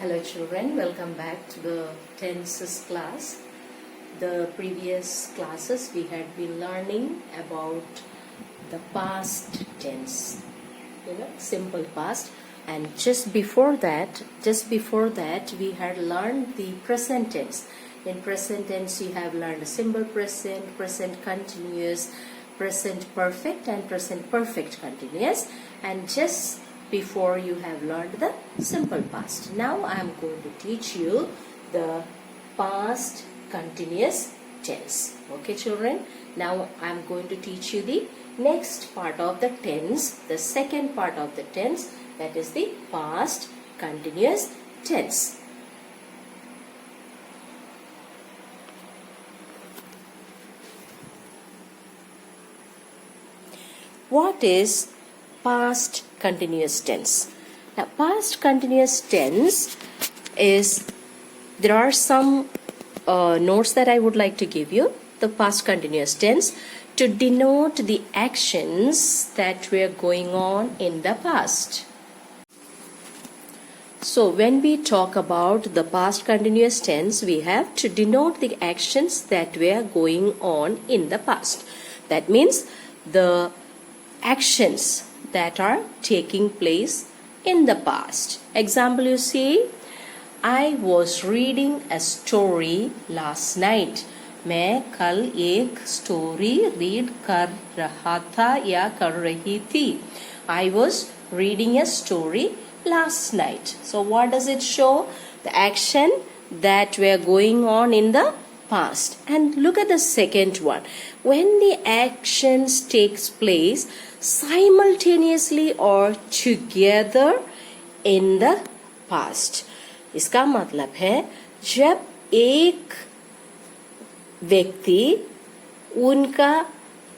Hello children, welcome back to the tenses class. The previous classes we had been learning about the past tense, simple past, and just before that we had learned the present tense. In present tense you have learned simple present, present continuous, present perfect and present perfect continuous, and just before you have learned the simple past. Now I am going to teach you the past continuous tense. Okay children, now I am going to teach you the next part of the tense, the second part of the tense, that is the past continuous tense. What is past continuous tense? Now, past continuous tense is, there are some notes that I would like to give you. The past continuous tense to denote the actions that were going on in the past. So when we talk about the past continuous tense, we have to denote the actions that were going on in the past. That means the actions that are taking place in the past. Example, you see, I was reading a story last night. मैं कल एक story read कर रहा था या कर रही थी. I was reading a story last night. So what does it show? The action that were going on in the past. And look at the second one. When the actions takes place simultaneously or together in the past. इसका मतलब है जब एक व्यक्ति, उनका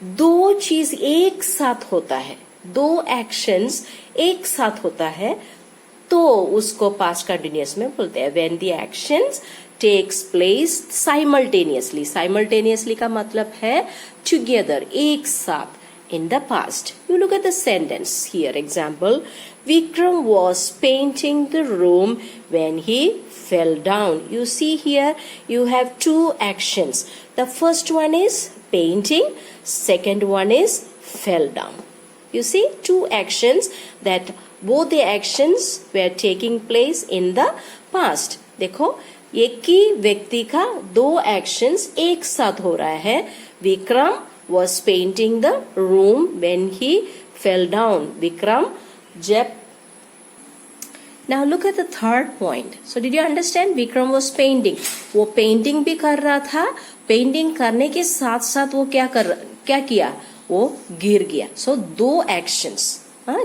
दो चीज एक साथ होता है, दो एक्शंस एक साथ होता है, तो उसको पास्ट कंटिन्यूअस में बोलते हैं. When the actions takes place simultaneously. Simultaneously का मतलब है टुगेदर, एक साथ. In the past, you look at the sentence here. Example, Vikram was painting the room when he fell down. You see here, you have two actions. The first one is painting, second one is fell down. You see, two actions that both the actions were taking place in the past. देखो, एक ही व्यक्ति का दो actions एक साथ हो रहा है. Vikram was painting the room when he fell down. Vikram जब. Now look at the third point. So did you understand? Vikram was painting. वो painting भी कर रहा था. Painting करने के साथ साथ वो क्या किया? वो गिर गया. So दो actions,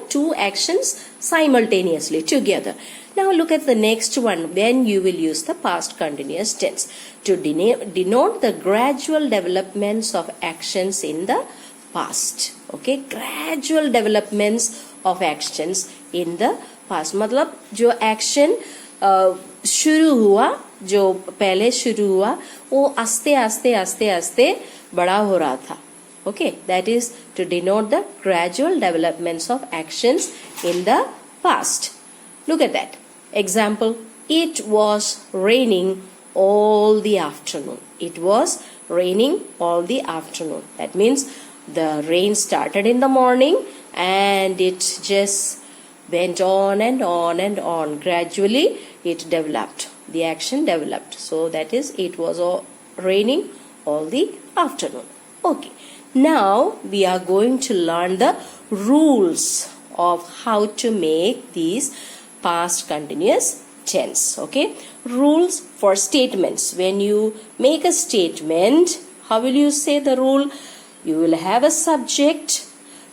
two actions simultaneously together. Now look at the next one. When you will use the past continuous tense to denote the gradual developments of actions in the past. Okay, gradual developments of actions in the past. मतलब जो action शुरू हुआ, जो पहले शुरू हुआ, वो आस्ते आस्ते आस्ते आस्ते बड़ा हो रहा था. Okay, that is to denote the gradual developments of actions in the past. Look at that. Example, it was raining all the afternoon. It was raining all the afternoon. That means the rain started in the morning and it just went on and on and on. Gradually it developed. The action developed. So that is, it was raining all the afternoon. Okay. Now we are going to learn the rules of how to make these past continuous tense. Okay, rules for statements. When you make a statement, how will you say the rule? You will have a subject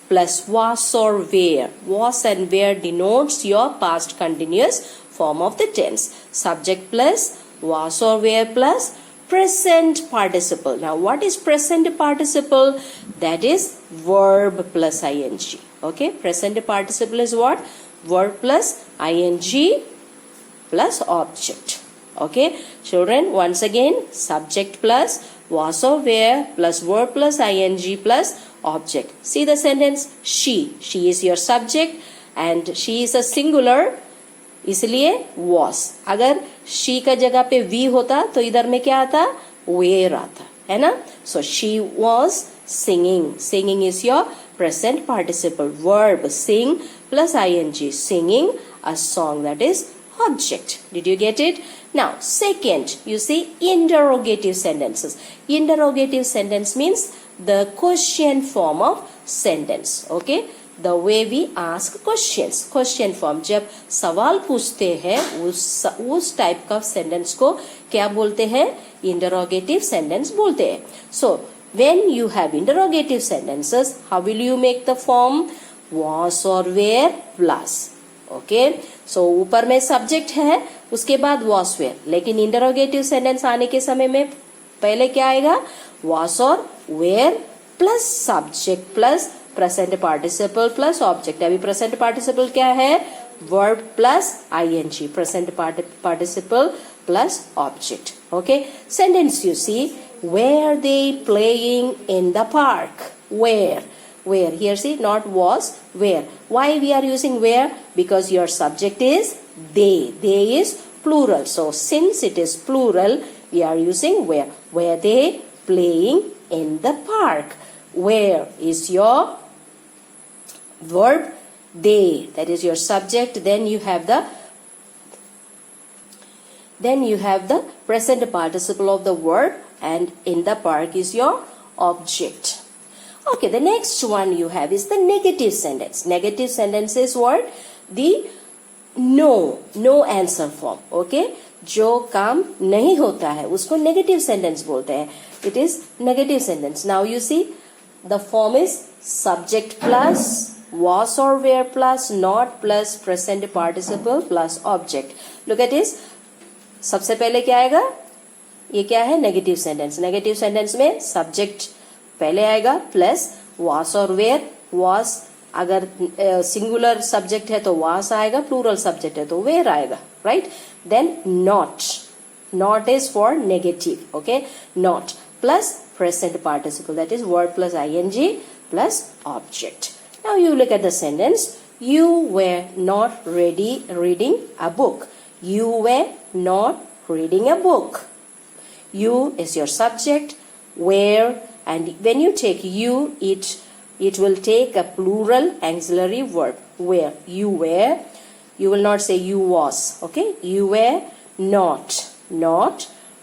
plus was or were. Was and were denotes your past continuous form of the tense. Subject plus was or were plus present participle. Now what is present participle? That is verb plus ing. Okay, present participle is what? Verb plus ing plus object. Okay, children, once again, subject plus was or were plus verb plus ing plus object. See the sentence, she is your subject and she is a singular. इसलिए was. अगर she का जगह पे we होता तो इधर में क्या आता, were आता, है ना. So she was singing. Singing is your present participle verb. Sing plus ing, singing a song, that is object. Did you get it? Now second, you see interrogative sentences. Interrogative sentence means the question form of sentence. Okay, the way we ask questions. Question form, जब सवाल पूछते हैं उस type का sentence को क्या बोलते हैं, इंटरोगेटिव सेंटेंस बोलते हैं. So when you have interrogative sentences, how will you make the form? Was or were plus. Okay, so ऊपर में सब्जेक्ट है, उसके बाद was were, लेकिन इंटरोगेटिव सेंटेंस आने के समय में पहले क्या आएगा, was और were plus subject plus present participle plus object. अभी प्रेजेंट पार्टिसिपल क्या है, verb plus ing, present participle plus object. Okay, sentence you see, were they playing in the park? Where here, see, not was, where. Why we are using where? Because your subject is they is plural, so since it is plural we are using where. Were they playing in the park? Where is your verb, they, that is your subject. Then you have the present participle of the verb, and in the park is your object. Okay, the next one you have is the negative sentence. Negative sentence is what? The no answer form. Okay, जो काम नहीं होता है उसको negative sentence बोलते हैं. It is negative sentence. Now you see, the form is subject plus was or were plus not plus present participle plus object. Look at this. सबसे पहले क्या आएगा, ये क्या है, नेगेटिव सेंटेंस. नेगेटिव सेंटेंस में सब्जेक्ट पहले आएगा प्लस was और were. was अगर सिंगुलर सब्जेक्ट है तो was आएगा, प्लूरल सब्जेक्ट है तो were आएगा, right. Then not is for negative. Okay, not plus present participle, that is word plus ing plus object. Now you look at the sentence, you were not reading a book. You were not reading a book. You is your subject, were, and when you take you, it will take a plural auxiliary verb. Where you were, you will not say you was. Okay, you were not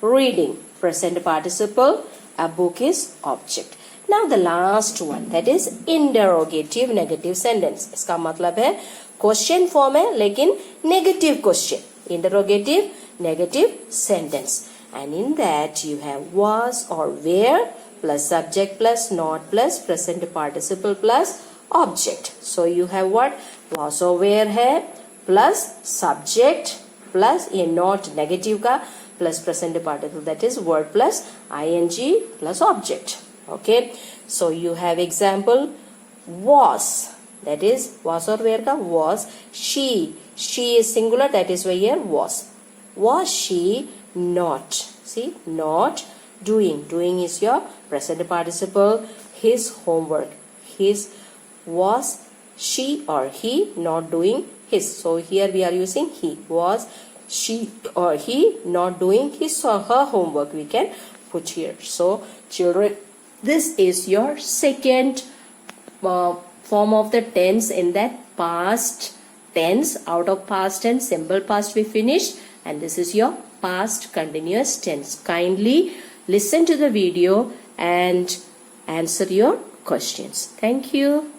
reading, present participle, a book is object. Now the last one, that is interrogative negative sentence. इसका मतलब है question form है लेकिन negative question. Interrogative negative sentence, and in that you have was or were plus subject plus not plus present participle plus object. So you have what, was or were है plus subject plus ये not negative का plus present participle, that is word plus ing plus object. Okay, so you have example, was, that is was or were का was. She is singular, that is why here was. Was she not? See, not doing is your present participle. His homework, was she or he not doing his, so here we are using he. Was she or he not doing his or her homework, we can put here. So children, this is your second form of the tense in that past tense. Out of past tense, simple past we finished, and this is your past continuous tense. Kindly listen to the video and answer your questions. Thank you.